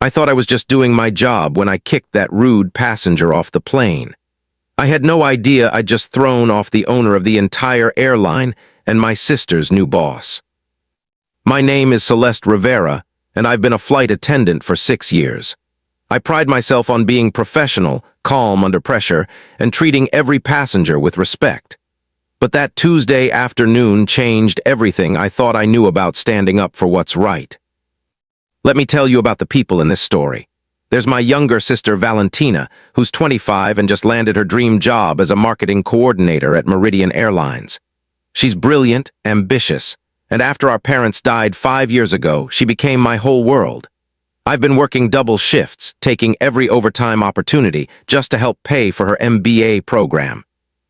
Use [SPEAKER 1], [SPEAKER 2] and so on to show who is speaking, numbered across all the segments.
[SPEAKER 1] I thought I was just doing my job when I kicked that rude passenger off the plane. I had no idea I'd just thrown off the owner of the entire airline and my sister's new boss. My name is Celeste Rivera, and I've been a flight attendant for 6 years. I pride myself on being professional, calm under pressure, and treating every passenger with respect. But that Tuesday afternoon changed everything I thought I knew about standing up for what's right. Let me tell you about the people in this story. There's my younger sister Valentina, who's 25 and just landed her dream job as a marketing coordinator at Meridian Airlines. She's brilliant, ambitious, and after our parents died 5 years ago, she became my whole world. I've been working double shifts, taking every overtime opportunity just to help pay for her MBA program.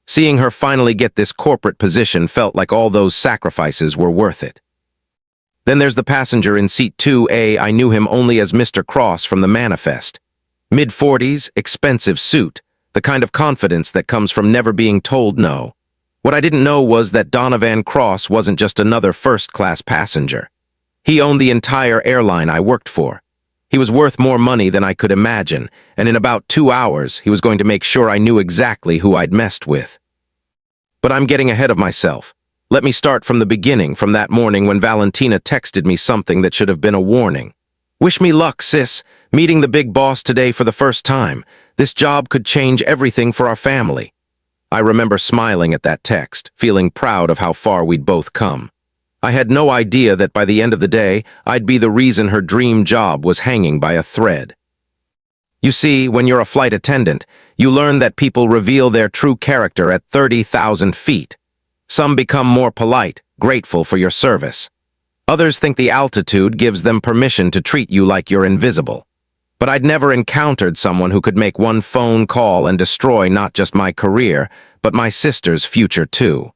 [SPEAKER 1] Seeing her finally get this corporate position felt like all those sacrifices were worth it. Then there's the passenger in seat 2A. I knew him only as Mr. Cross from the manifest. Mid-40s, expensive suit, the kind of confidence that comes from never being told no. What I didn't know was that Donovan Cross wasn't just another first-class passenger. He owned the entire airline I worked for. He was worth more money than I could imagine, and in about 2 hours, he was going to make sure I knew exactly who I'd messed with. But I'm getting ahead of myself. Let me start from the beginning, from that morning when Valentina texted me something that should have been a warning. "Wish me luck, sis. Meeting the big boss today for the first time. This job could change everything for our family." I remember smiling at that text, feeling proud of how far we'd both come. I had no idea that by the end of the day, I'd be the reason her dream job was hanging by a thread. You see, when you're a flight attendant, you learn that people reveal their true character at 30,000 feet. Some become more polite, grateful for your service. Others think the altitude gives them permission to treat you like you're invisible. But I'd never encountered someone who could make one phone call and destroy not just my career, but my sister's future too.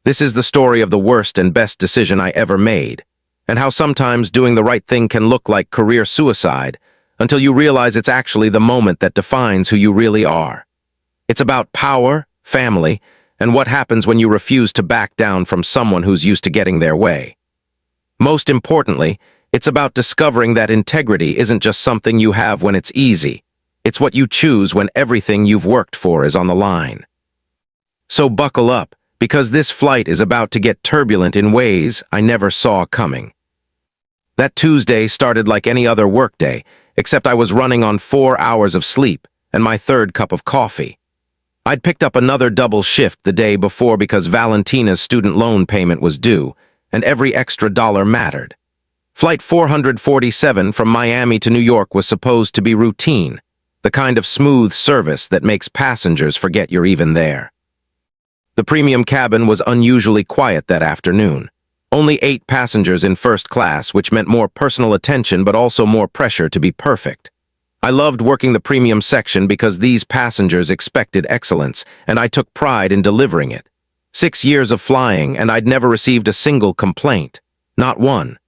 [SPEAKER 1] This is the story of the worst and best decision I ever made, and how sometimes doing the right thing can look like career suicide until you realize it's actually the moment that defines who you really are. It's about power, family, and what happens when you refuse to back down from someone who's used to getting their way. Most importantly, it's about discovering that integrity isn't just something you have when it's easy. It's what you choose when everything you've worked for is on the line. So buckle up, because this flight is about to get turbulent in ways I never saw coming. That Tuesday started like any other workday, except I was running on 4 hours of sleep and my third cup of coffee. I'd picked up another double shift the day before because Valentina's student loan payment was due, and every extra dollar mattered. Flight 447 from Miami to New York was supposed to be routine, the kind of smooth service that makes passengers forget you're even there. The premium cabin was unusually quiet that afternoon. Only 8 passengers in first class, which meant more personal attention but also more pressure to be perfect. I loved working the premium section because these passengers expected excellence, and I took pride in delivering it. 6 years of flying, and I'd never received a single complaint. Not one.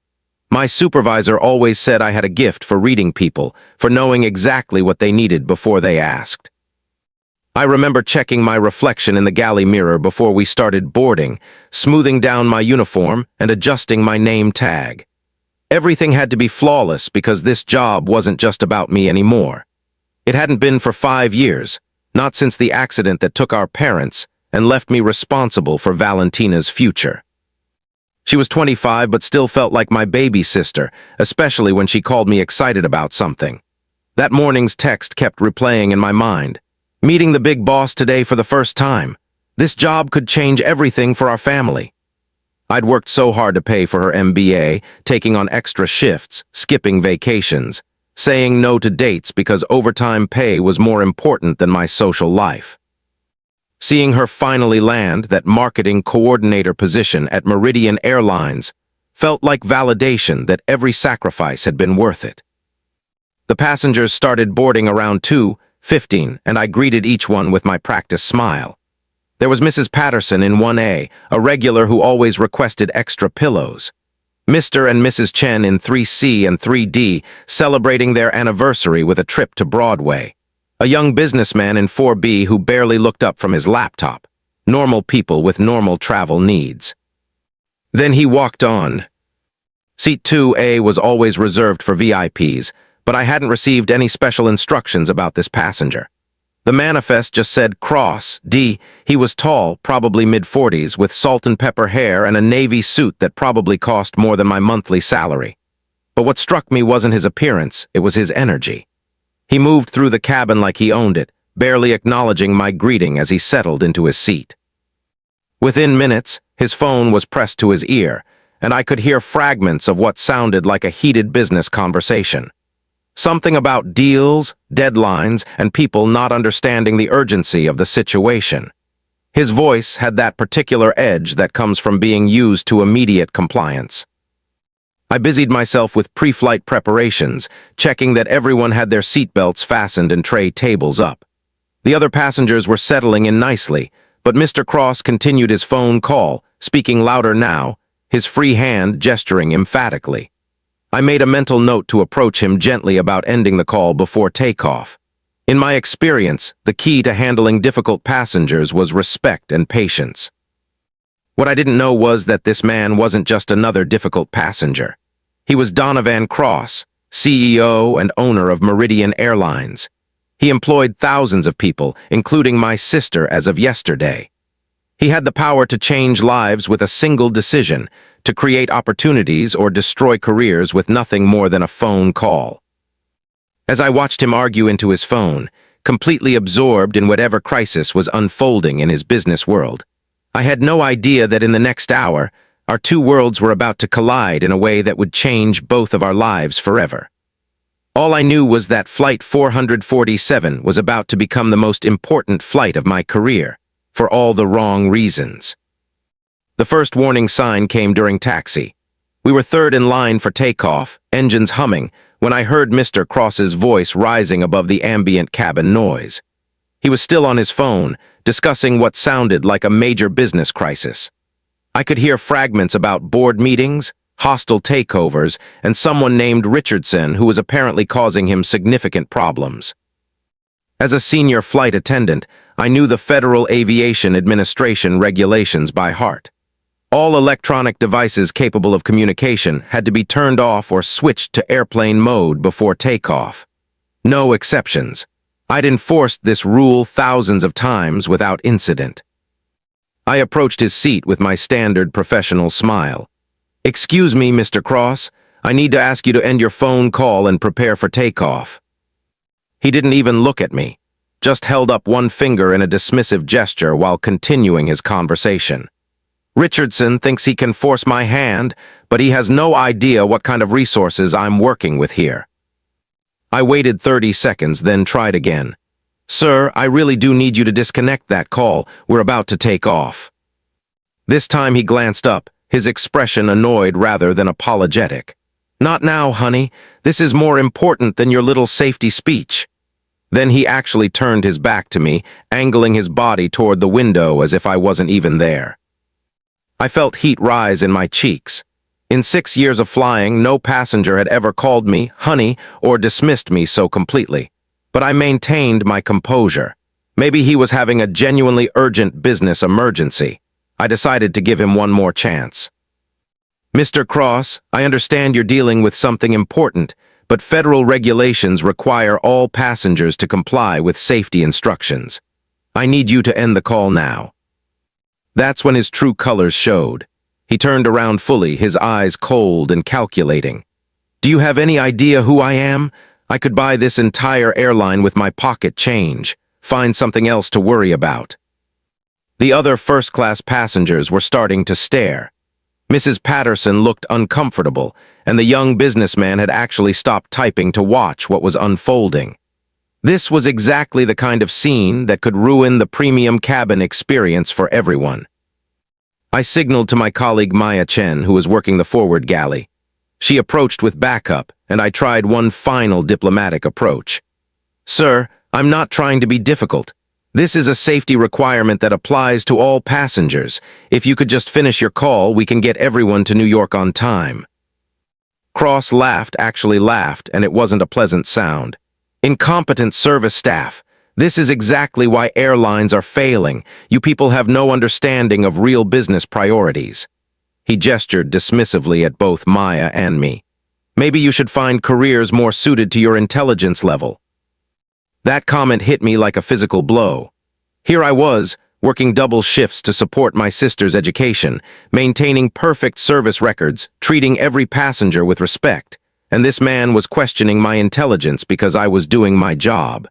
[SPEAKER 1] My supervisor always said I had a gift for reading people, for knowing exactly what they needed before they asked. I remember checking my reflection in the galley mirror before we started boarding, smoothing down my uniform and adjusting my name tag. Everything had to be flawless because this job wasn't just about me anymore. It hadn't been for 5 years, not since the accident that took our parents and left me responsible for Valentina's future. She was 25 but still felt like my baby sister, especially when she called me excited about something. That morning's text kept replaying in my mind. "Meeting the big boss today for the first time. This job could change everything for our family." I'd worked so hard to pay for her MBA, taking on extra shifts, skipping vacations, saying no to dates because overtime pay was more important than my social life. Seeing her finally land that marketing coordinator position at Meridian Airlines felt like validation that every sacrifice had been worth it. The passengers started boarding around 2:15, and I greeted each one with my practice smile. There was Mrs. Patterson in 1A, a regular who always requested extra pillows. Mr. and Mrs. Chen in 3C and 3D, celebrating their anniversary with a trip to Broadway. A young businessman in 4B who barely looked up from his laptop. Normal people with normal travel needs. Then he walked on. Seat 2A was always reserved for VIPs, but I hadn't received any special instructions about this passenger. The manifest just said Cross, D. He was tall, probably mid-40s, with salt and pepper hair and a navy suit that probably cost more than my monthly salary. But what struck me wasn't his appearance, it was his energy. He moved through the cabin like he owned it, barely acknowledging my greeting as he settled into his seat. Within minutes, his phone was pressed to his ear, and I could hear fragments of what sounded like a heated business conversation. Something about deals, deadlines, and people not understanding the urgency of the situation. His voice had that particular edge that comes from being used to immediate compliance. I busied myself with pre-flight preparations, checking that everyone had their seatbelts fastened and tray tables up. The other passengers were settling in nicely, but Mr. Cross continued his phone call, speaking louder now, his free hand gesturing emphatically. I made a mental note to approach him gently about ending the call before takeoff. In my experience, the key to handling difficult passengers was respect and patience. What I didn't know was that this man wasn't just another difficult passenger. He was Donovan Cross, CEO and owner of Meridian Airlines. He employed thousands of people, including my sister as of yesterday. He had the power to change lives with a single decision, to create opportunities or destroy careers with nothing more than a phone call. As I watched him argue into his phone, completely absorbed in whatever crisis was unfolding in his business world, I had no idea that in the next hour, our two worlds were about to collide in a way that would change both of our lives forever. All I knew was that Flight 447 was about to become the most important flight of my career, for all the wrong reasons. The first warning sign came during taxi. We were third in line for takeoff, engines humming, when I heard Mr. Cross's voice rising above the ambient cabin noise. He was still on his phone, discussing what sounded like a major business crisis. I could hear fragments about board meetings, hostile takeovers, and someone named Richardson who was apparently causing him significant problems. As a senior flight attendant, I knew the Federal Aviation Administration regulations by heart. All electronic devices capable of communication had to be turned off or switched to airplane mode before takeoff. No exceptions. I'd enforced this rule thousands of times without incident. I approached his seat with my standard professional smile. "Excuse me, Mr. Cross. I need to ask you to end your phone call and prepare for takeoff." He didn't even look at me, just held up one finger in a dismissive gesture while continuing his conversation. "Richardson thinks he can force my hand, but he has no idea what kind of resources I'm working with here." I waited 30 seconds, then tried again. "Sir, I really do need you to disconnect that call. We're about to take off." This time he glanced up, his expression annoyed rather than apologetic. "Not now, honey. This is more important than your little safety speech." Then he actually turned his back to me, angling his body toward the window as if I wasn't even there. I felt heat rise in my cheeks. In 6 years of flying, no passenger had ever called me honey or dismissed me so completely. But I maintained my composure. Maybe he was having a genuinely urgent business emergency. I decided to give him one more chance. "Mr. Cross, I understand you're dealing with something important, but federal regulations require all passengers to comply with safety instructions. I need you to end the call now." That's when his true colors showed. He turned around fully, his eyes cold and calculating. "Do you have any idea who I am? I could buy this entire airline with my pocket change. Find something else to worry about." The other first-class passengers were starting to stare. Mrs. Patterson looked uncomfortable, and the young businessman had actually stopped typing to watch what was unfolding. This was exactly the kind of scene that could ruin the premium cabin experience for everyone. I signaled to my colleague Maya Chen, who was working the forward galley. She approached with backup, and I tried one final diplomatic approach. "Sir, I'm not trying to be difficult. This is a safety requirement that applies to all passengers. If you could just finish your call, we can get everyone to New York on time." Cross laughed, actually laughed, and it wasn't a pleasant sound. "Incompetent service staff. This is exactly why airlines are failing. You people have no understanding of real business priorities." He gestured dismissively at both Maya and me. Maybe you should find careers more suited to your intelligence level." That comment hit me like a physical blow. Here I was, working double shifts to support my sister's education, maintaining perfect service records, treating every passenger with respect, and this man was questioning my intelligence because I was doing my job.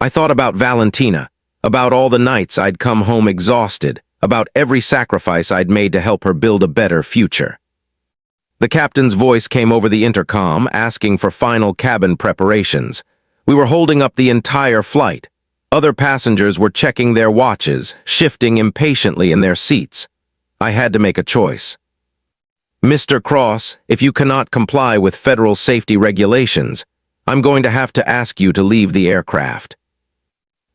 [SPEAKER 1] I thought about Valentina, about all the nights I'd come home exhausted, about every sacrifice I'd made to help her build a better future. The captain's voice came over the intercom, asking for final cabin preparations. We were holding up the entire flight. Other passengers were checking their watches, shifting impatiently in their seats. I had to make a choice. "Mr. Cross, if you cannot comply with federal safety regulations, I'm going to have to ask you to leave the aircraft."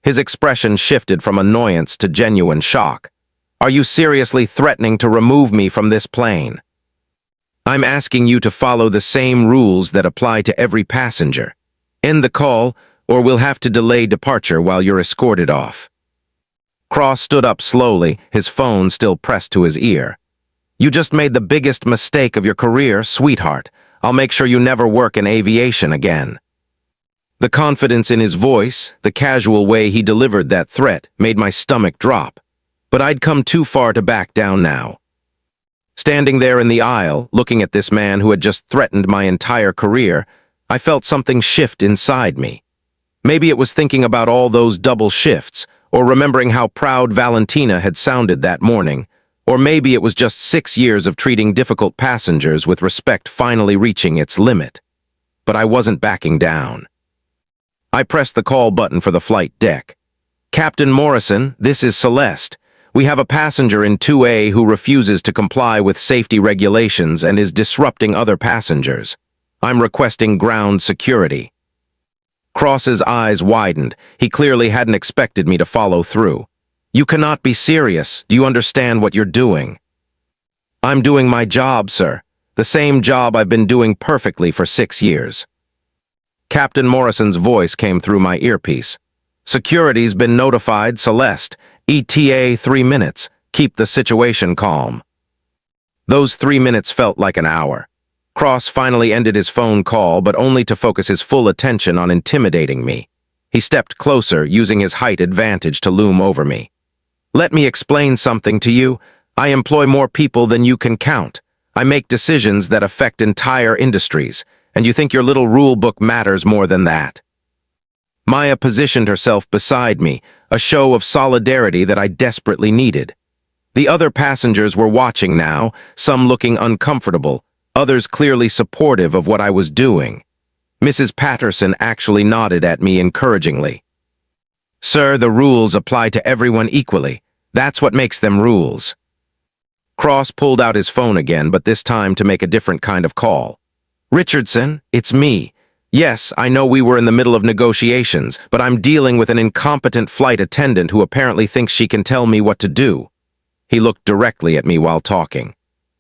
[SPEAKER 1] His expression shifted from annoyance to genuine shock. "Are you seriously threatening to remove me from this plane?" "I'm asking you to follow the same rules that apply to every passenger. End the call, or we'll have to delay departure while you're escorted off." Cross stood up slowly, his phone still pressed to his ear. "You just made the biggest mistake of your career, sweetheart. I'll make sure you never work in aviation again." The confidence in his voice, the casual way he delivered that threat, made my stomach drop. But I'd come too far to back down now. Standing there in the aisle, looking at this man who had just threatened my entire career, I felt something shift inside me. Maybe it was thinking about all those double shifts, or remembering how proud Valentina had sounded that morning, or maybe it was just 6 years of treating difficult passengers with respect finally reaching its limit. But I wasn't backing down. I pressed the call button for the flight deck. "Captain Morrison, this is Celeste. We have a passenger in 2A who refuses to comply with safety regulations and is disrupting other passengers. I'm requesting ground security." Cross's eyes widened. He clearly hadn't expected me to follow through. "You cannot be serious. Do you understand what you're doing?" "I'm doing my job, sir. The same job I've been doing perfectly for 6 years." Captain Morrison's voice came through my earpiece. "Security's been notified, Celeste. ETA 3 minutes. Keep the situation calm." Those 3 minutes felt like an hour. Cross finally ended his phone call, but only to focus his full attention on intimidating me. He stepped closer, using his height advantage to loom over me. "Let me explain something to you. I employ more people than you can count. I make decisions that affect entire industries, and you think your little rule book matters more than that." Maya positioned herself beside me, a show of solidarity that I desperately needed. The other passengers were watching now, some looking uncomfortable, others clearly supportive of what I was doing. Mrs. Patterson actually nodded at me encouragingly. "Sir, the rules apply to everyone equally. That's what makes them rules." Cross pulled out his phone again, but this time to make a different kind of call. "Richardson, it's me. Yes, I know we were in the middle of negotiations, but I'm dealing with an incompetent flight attendant who apparently thinks she can tell me what to do." He looked directly at me while talking.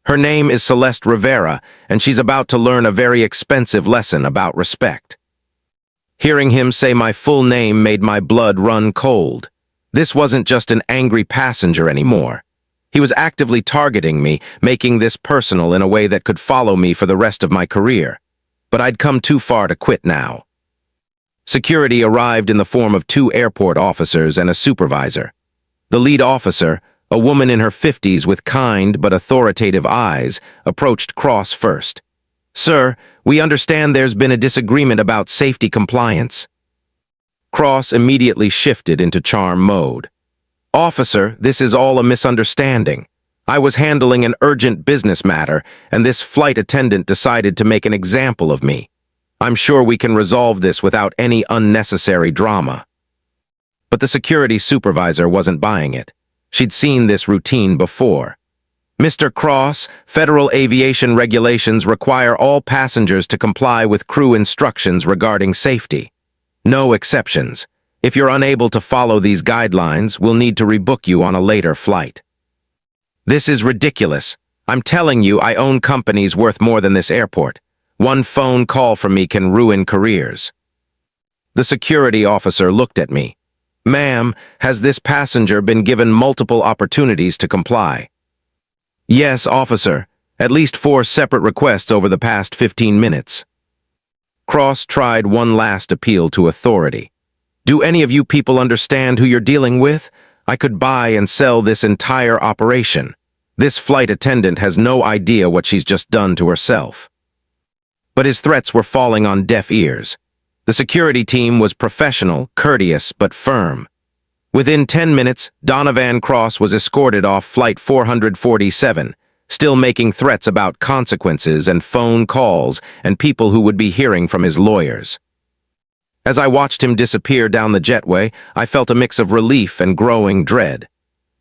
[SPEAKER 1] "Her name is Celeste Rivera, and she's about to learn a very expensive lesson about respect." Hearing him say my full name made my blood run cold. This wasn't just an angry passenger anymore. He was actively targeting me, making this personal in a way that could follow me for the rest of my career. But I'd come too far to quit now. Security arrived in the form of 2 airport officers and a supervisor. The lead officer, a woman in her 50s with kind but authoritative eyes, approached Cross first. "Sir, we understand there's been a disagreement about safety compliance." Cross immediately shifted into charm mode. "Officer, this is all a misunderstanding. I was handling an urgent business matter, and this flight attendant decided to make an example of me. I'm sure we can resolve this without any unnecessary drama." But the security supervisor wasn't buying it. She'd seen this routine before. "Mr. Cross, federal aviation regulations require all passengers to comply with crew instructions regarding safety. No exceptions. If you're unable to follow these guidelines, we'll need to rebook you on a later flight." "This is ridiculous. I'm telling you, I own companies worth more than this airport. One phone call from me can ruin careers." The security officer looked at me. "Ma'am, has this passenger been given multiple opportunities to comply?" "Yes, officer, At least 4 separate requests over the past 15 minutes. Cross tried one last appeal to authority. Do any of you people understand who you're dealing with? I could buy and sell this entire operation. This flight attendant has no idea what she's just done to herself. But his threats were falling on deaf ears. The security team was professional, courteous, but firm. Within 10 minutes, Donovan Cross was escorted off Flight 447, still making threats about consequences and phone calls and people who would be hearing from his lawyers. As I watched him disappear down the jetway, I felt a mix of relief and growing dread.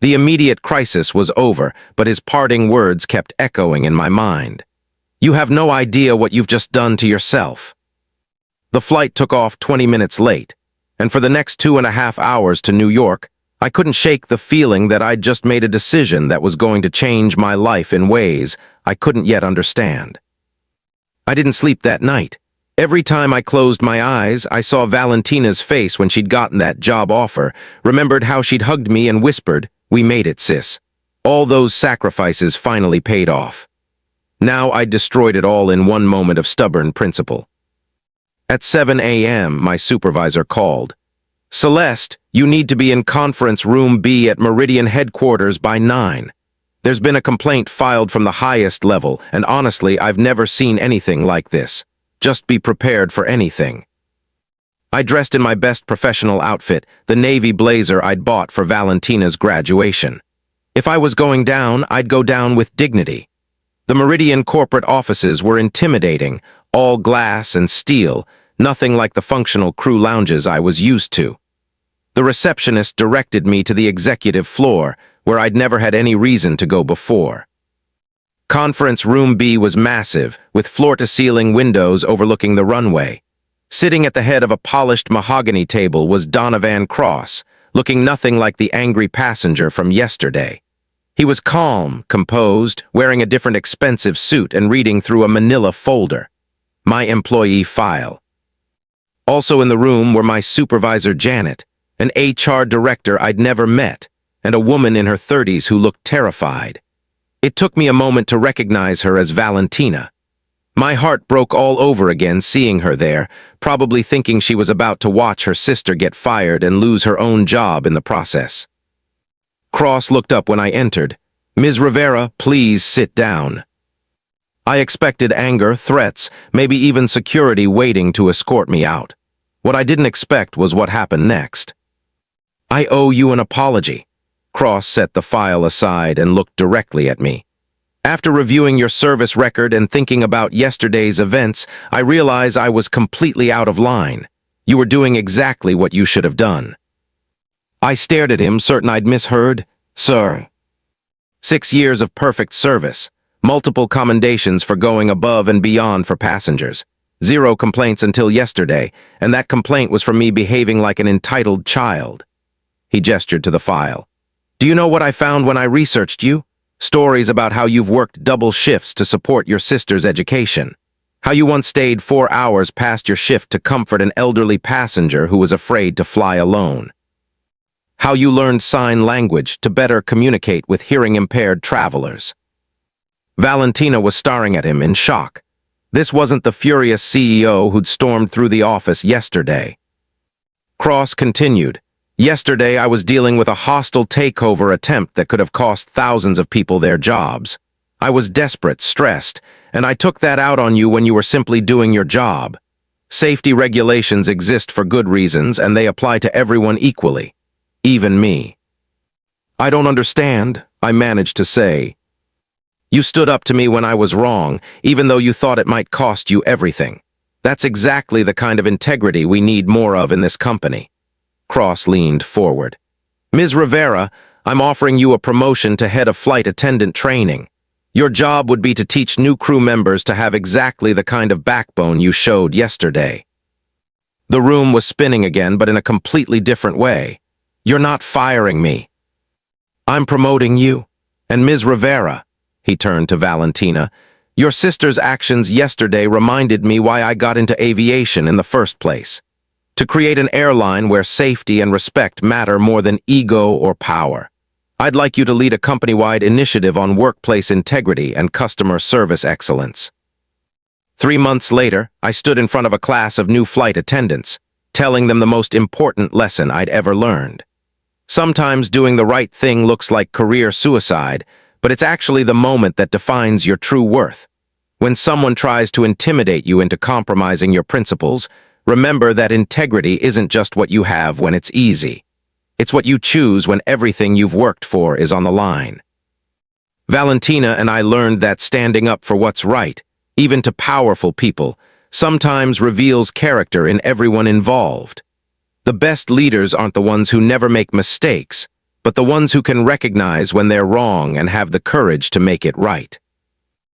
[SPEAKER 1] The immediate crisis was over, but his parting words kept echoing in my mind. You have no idea what you've just done to yourself. The flight took off 20 minutes late, and for the next 2.5 hours to New York, I couldn't shake the feeling that I'd just made a decision that was going to change my life in ways I couldn't yet understand. I didn't sleep that night. Every time I closed my eyes, I saw Valentina's face when she'd gotten that job offer, remembered how she'd hugged me and whispered, "We made it, sis." All those sacrifices finally paid off. Now I'd destroyed it all in one moment of stubborn principle. At 7 a.m., my supervisor called. "Celeste, you need to be in conference room B at Meridian headquarters by 9. There's been a complaint filed from the highest level, and honestly, I've never seen anything like this. Just be prepared for anything." I dressed in my best professional outfit, the navy blazer I'd bought for Valentina's graduation. If I was going down, I'd go down with dignity. The Meridian corporate offices were intimidating, all glass and steel, nothing like the functional crew lounges I was used to. The receptionist directed me to the executive floor, where I'd never had any reason to go before. Conference room B was massive, with floor-to-ceiling windows overlooking the runway. Sitting at the head of a polished mahogany table was Donovan Cross, looking nothing like the angry passenger from yesterday. He was calm, composed, wearing a different expensive suit and reading through a manila folder. My employee file. Also in the room were my supervisor Janet, an HR director I'd never met, and a woman in her 30s who looked terrified. It took me a moment to recognize her as Valentina. My heart broke all over again seeing her there, probably thinking she was about to watch her sister get fired and lose her own job in the process. Cross looked up when I entered. "Ms. Rivera, please sit down." I expected anger, threats, maybe even security waiting to escort me out. What I didn't expect was what happened next. "I owe you an apology." Cross set the file aside and looked directly at me. "After reviewing your service record and thinking about yesterday's events, I realize I was completely out of line. You were doing exactly what you should have done." I stared at him, certain I'd misheard. "Sir." 6 years of perfect service, multiple commendations for going above and beyond for passengers. 0 complaints until yesterday, and that complaint was from me behaving like an entitled child. He gestured to the file. "Do you know what I found when I researched you? Stories about how you've worked double shifts to support your sister's education. How you once stayed 4 hours past your shift to comfort an elderly passenger who was afraid to fly alone. How you learned sign language to better communicate with hearing-impaired travelers." Valentina was staring at him in shock. This wasn't the furious CEO who'd stormed through the office yesterday. Cross continued. "Yesterday I was dealing with a hostile takeover attempt that could have cost thousands of people their jobs. I was desperate, stressed, and I took that out on you when you were simply doing your job. Safety regulations exist for good reasons, and they apply to everyone equally. Even me." "I don't understand," I managed to say. "You stood up to me when I was wrong, even though you thought it might cost you everything. That's exactly the kind of integrity we need more of in this company." Cross leaned forward. "Ms. Rivera, I'm offering you a promotion to head of flight attendant training. Your job would be to teach new crew members to have exactly the kind of backbone you showed yesterday." The room was spinning again, but in a completely different way. "You're not firing me. I'm promoting you. And Ms. Rivera," he turned to Valentina, "your sister's actions yesterday reminded me why I got into aviation in the first place. To create an airline where safety and respect matter more than ego or power. I'd like you to lead a company-wide initiative on workplace integrity and customer service excellence. 3 months later, I stood in front of a class of new flight attendants, telling them the most important lesson I'd ever learned. Sometimes doing the right thing looks like career suicide, but it's actually the moment that defines your true worth. When someone tries to intimidate you into compromising your principles, remember that integrity isn't just what you have when it's easy. It's what you choose when everything you've worked for is on the line. Valentina and I learned that standing up for what's right, even to powerful people, sometimes reveals character in everyone involved. The best leaders aren't the ones who never make mistakes, but the ones who can recognize when they're wrong and have the courage to make it right.